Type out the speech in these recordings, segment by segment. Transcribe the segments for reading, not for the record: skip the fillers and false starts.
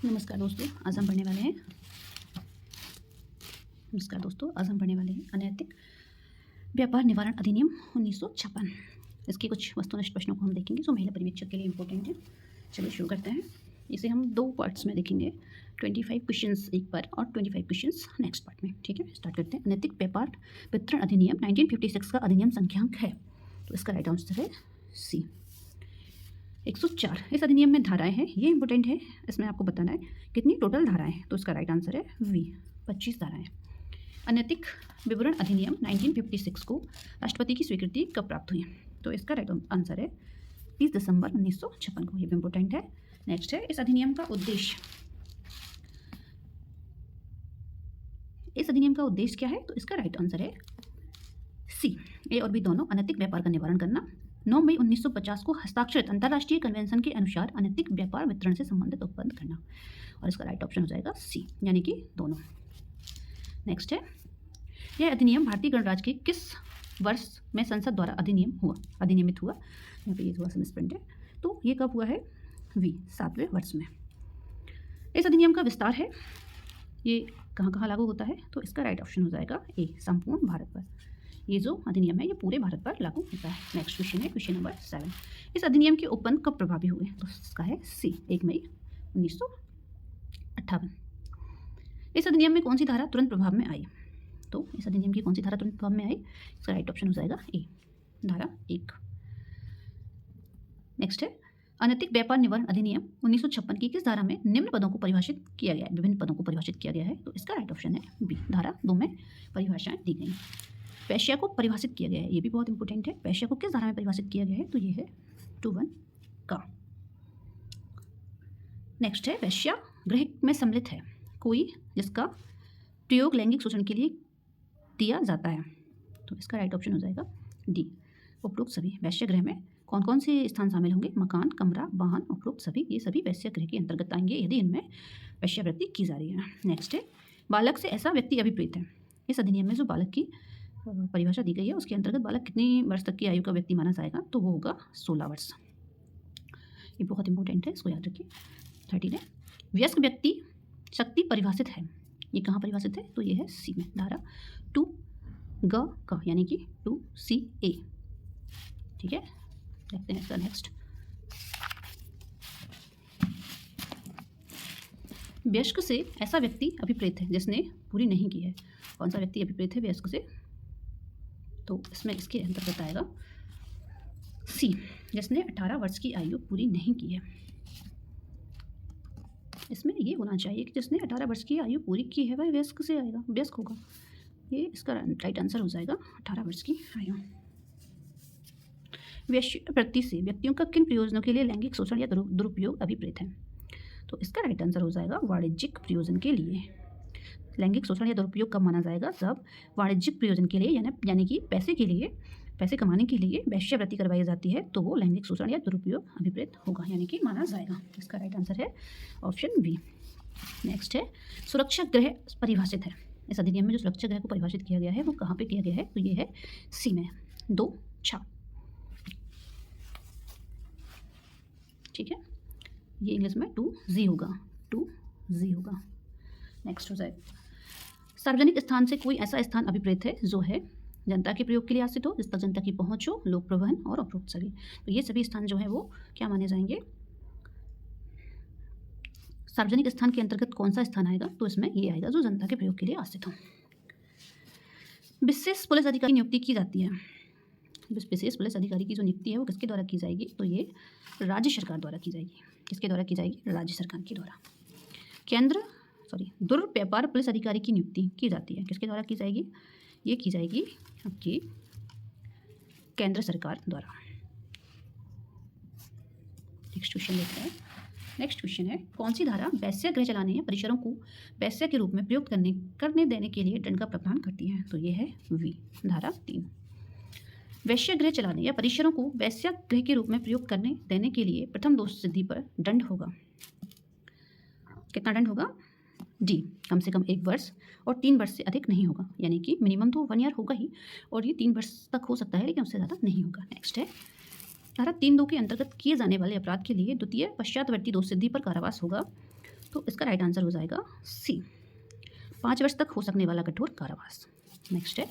नमस्कार दोस्तों, आज हम पढ़ने वाले हैं अनैतिक व्यापार निवारण अधिनियम 1956। इसके कुछ वस्तुनिष्ठ प्रश्नों को हम देखेंगे जो महिला पर्यवेक्षक के लिए इंपॉर्टेंट हैं। चलिए शुरू करते हैं। इसे हम 2 पार्ट्स में देखेंगे, 25 क्वेश्चंस एक बार और 25 क्वेश्चंस नेक्स्ट पार्ट में। ठीक है, स्टार्ट करते हैं। अनैतिक व्यापार वितरण अधिनियम 1956 का अधिनियम संख्यांक है, तो इसका राइट आंसर है सी 104। इस अधिनियम में धाराएं हैं, ये इंपॉर्टेंट है। इसमें आपको बताना है कितनी टोटल धाराएं हैं, तो इसका राइट आंसर है वी 25 धाराएं। अनैतिक विवरण अधिनियम 1956 को राष्ट्रपति की स्वीकृति कब प्राप्त हुई, तो इसका राइट आंसर है 30 दिसंबर 1956 को। ये भी इंपॉर्टेंट है। नेक्स्ट है, इस अधिनियम का उद्देश्य क्या है, तो इसका राइट आंसर है सी ए और बी दोनों। अनैतिक व्यापार का निवारण करना। 9 मई 1950 को हस्ताक्षरित अंतर्राष्ट्रीय कन्वेंशन के अनुसार अनैतिक व्यापार वितरण से संबंधित उत्पन्न करना, और इसका राइट ऑप्शन हो जाएगा सी, यानी कि दोनों। नेक्स्ट है, यह अधिनियम भारतीय गणराज्य के किस वर्ष में संसद द्वारा अधिनियमित हुआ। यहाँ पे ये थोड़ा सा मिसप्रिंट है, तो ये कब हुआ है, वी 7वें वर्ष में। इस अधिनियम का विस्तार है, ये कहाँ कहाँ लागू होता है, तो इसका राइट ऑप्शन हो जाएगा ए, संपूर्ण भारत पर। ये जो अधिनियम है ये पूरे भारत पर लागू होता है। नेक्स्ट क्वेश्चन है, क्वेश्चन नंबर 7। इस अधिनियम के उपबंध कब प्रभावी हुए, तो इसका है सी 1 मई 1958। इस अधिनियम में कौन सी धारा तुरंत प्रभाव में आई, तो इस अधिनियम की कौन सी धारा तुरंत प्रभाव में आई, इसका राइट ऑप्शन हो जाएगा ए, धारा 1। नेक्स्ट है, अनैतिक व्यापार निवारण अधिनियम 1956 की किस धारा में निम्न पदों को परिभाषित किया गया है, विभिन्न पदों को परिभाषित किया गया है, तो इसका राइट ऑप्शन है बी, धारा 2 में परिभाषाएं दी गई। वैश्या को परिभाषित किया गया है, ये भी बहुत इंपॉर्टेंट है। वैश्या को किस धारा में परिभाषित किया गया है, तो ये है 21 का। नेक्स्ट है, वैश्या गृह में सम्मिलित है कोई जिसका प्रयोग लैंगिक शोषण के लिए दिया जाता है, तो इसका राइट ऑप्शन हो जाएगा डी, उपरोक्त सभी। वैश्या गृह में कौन कौन से स्थान शामिल होंगे, मकान, कमरा, वाहन, उपरोक्त सभी, ये सभी वैश्या गृह के अंतर्गत आएंगे यदि इनमें वैश्यावृत्ति की जा रही है। नेक्स्ट है, बालक से ऐसा व्यक्ति अभिप्रेत है। इस अधिनियम में जो बालक की परिभाषा दी गई है उसके अंतर्गत बालक कितनी वर्ष तक की आयु का व्यक्ति माना जाएगा, तो वो होगा 16 वर्ष। ये बहुत इंपॉर्टेंट है, इसको याद रखिए। 13 है, वयस्क व्यक्ति शक्ति परिभाषित है, ये कहाँ परिभाषित है, तो ये है सी में, धारा 2 ग का, यानी कि 2CA। ठीक है, देखते हैं इसका नेक्स्ट। वयस्क से ऐसा व्यक्ति अभिप्रेत है जिसने पूरी नहीं की है। कौन सा व्यक्ति अभिप्रेत है वयस्क से, तो इसमें इसके अंतर्गत आएगा सी, जिसने 18 वर्ष की आयु पूरी नहीं की है। इसमें ये होना चाहिए कि जिसने 18 वर्ष की आयु पूरी की है वह वयस्क से आएगा, वयस्क होगा। ये इसका राइट आंसर हो जाएगा 18 वर्ष की आयु। वैश्यावृत्ति से व्यक्तियों का किन प्रयोजनों के लिए लैंगिक शोषण या दुरुपयोग अभिप्रेत है, तो इसका राइट आंसर हो जाएगा वाणिज्यिक प्रयोजन के लिए। लैंगिक शोषण या दुरुपयोग कब माना जाएगा, जब वाणिज्यिक प्रयोजन के लिए यानी कि पैसे कमाने के लिए वैश्यावृत्ति करवाई जाती है, तो वो लैंगिक शोषण या दुरुपयोग अभिप्रेत होगा, यानी कि माना जाएगा। इसका राइट आंसर है ऑप्शन बी। नेक्स्ट है, सुरक्षा गृह परिभाषित है। इस अधिनियम में जो सुरक्षा गृह को परिभाषित किया गया है वो कहाँ पे किया गया है, तो ये है सी में, 2 ठीक है, ये इंग्लिश में 2G होगा। नेक्स्ट हो जाए, सार्वजनिक स्थान से कोई ऐसा स्थान अभिप्रेत है जो है जनता के प्रयोग के लिए आश्रित हो, जिस तक जनता की पहुंच हो, लोक परिवहन और उपरोक्त सभी। तो ये सभी स्थान जो है वो क्या माने जाएंगे, सार्वजनिक स्थान के अंतर्गत कौन सा स्थान आएगा, तो इसमें ये आएगा जो जनता के प्रयोग के लिए आश्रित हो। विशेष पुलिस अधिकारी नियुक्ति की जाती है। विशेष पुलिस अधिकारी की जो नियुक्ति है वो किसके द्वारा की जाएगी, तो ये राज्य सरकार द्वारा की जाएगी। किसके द्वारा की जाएगी, राज्य सरकार के द्वारा। दुर्व्यापार पुलिस अधिकारी की नियुक्ति की जाती है, किसके द्वारा की जाएगी, ये की जाएगी आपकी केंद्र सरकार द्वारा। नेक्स्ट क्वेश्चन देखते हैं। नेक्स्ट क्वेश्चन है, कौन सी धारा वैश्या गृह चलाने या परिसरों को वैश्या के रूप में प्रयोग करने देने के लिए दंड का प्रावधान करती है, तो ये है वी, धारा 3। वैश्या गृह चलाने या परिसरों को वैश्या गृह के रूप में प्रयोग करने देने के लिए प्रथम दोष सिद्धि पर दंड होगा। कितना दंड होगा, डी, कम से कम 1 वर्ष और 3 वर्ष से अधिक नहीं होगा, यानी कि मिनिमम तो 1 ईयर होगा ही, और ये 3 वर्ष तक हो सकता है लेकिन उससे ज़्यादा नहीं होगा। नेक्स्ट है, धारा 3(2) के अंतर्गत किए जाने वाले अपराध के लिए द्वितीय पश्चातवर्ती दोष सिद्धि पर कारावास होगा, तो इसका राइट आंसर हो जाएगा सी, 5 वर्ष तक हो सकने वाला कठोर कारावास। नेक्स्ट है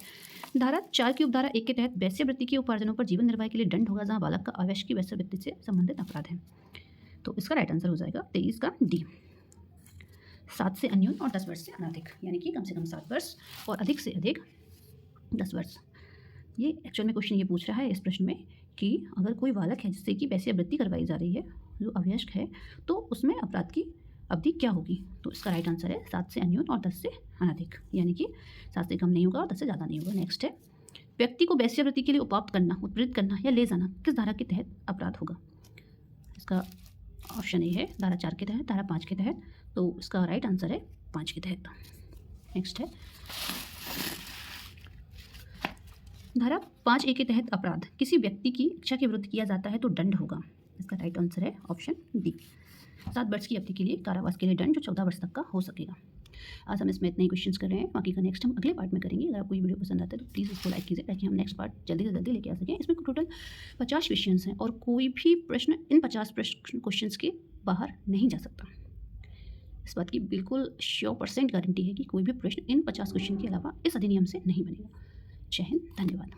धारा 4 की उपधारा 1 के तहत वैश्यवृत्ति के उपार्जनों पर जीवन निर्वाह के लिए दंड होगा जहां बालक का अवैश की वैश्यवृत्ति से संबंधित अपराध है। तो इसका राइट आंसर हो जाएगा 23 का डी, 7 से अन्यून और 10 वर्ष से अनधिक, यानी कि कम से कम 7 वर्ष और अधिक से अधिक 10 वर्ष। ये एक्चुअल में क्वेश्चन ये पूछ रहा है इस प्रश्न में कि अगर कोई बालक है जिससे कि वैश्यवृत्ति करवाई जा रही है, जो अवयस्क है, तो उसमें अपराध की अवधि क्या होगी। तो इसका राइट आंसर है 7 से अन्यून और 10 से अनधिक, यानी कि 7 से कम नहीं होगा और 10 से ज़्यादा नहीं होगा। नेक्स्ट है व्यक्ति को वैश्यवृत्ति के लिए उपाप्त करना, उत्प्रेरित करना या ले जाना किस धारा के तहत अपराध होगा। इसका ऑप्शन ए है धारा 4 के तहत, धारा 5 के तहत। तो इसका राइट आंसर है 5 के तहत। नेक्स्ट है धारा 5A के तहत अपराध किसी व्यक्ति की इच्छा के विरुद्ध किया जाता है तो दंड होगा। इसका राइट आंसर है ऑप्शन डी, 7 वर्ष की अवधि के लिए कारावास के लिए दंड जो 14 वर्ष तक का हो सकेगा। आज हम इसमें इतने ही क्वेश्चंस कर रहे हैं, बाकी का नेक्स्ट हम अगले पार्ट में करेंगे। अगर आपको ये वीडियो पसंद आता है तो प्लीज़ इसको लाइक कीजिए ताकि हम नेक्स्ट पार्ट जल्दी से जल्दी लेके आ सकें। इसमें टोटल 50 क्वेश्चंस हैं और कोई भी प्रश्न इन 50 क्वेश्चंस के बाहर नहीं जा सकता। इस बात की बिल्कुल 100% गारंटी है कि कोई भी प्रश्न इन 50 क्वेश्चन के अलावा इस अधिनियम से नहीं बनेगा। जय हिंद, धन्यवाद।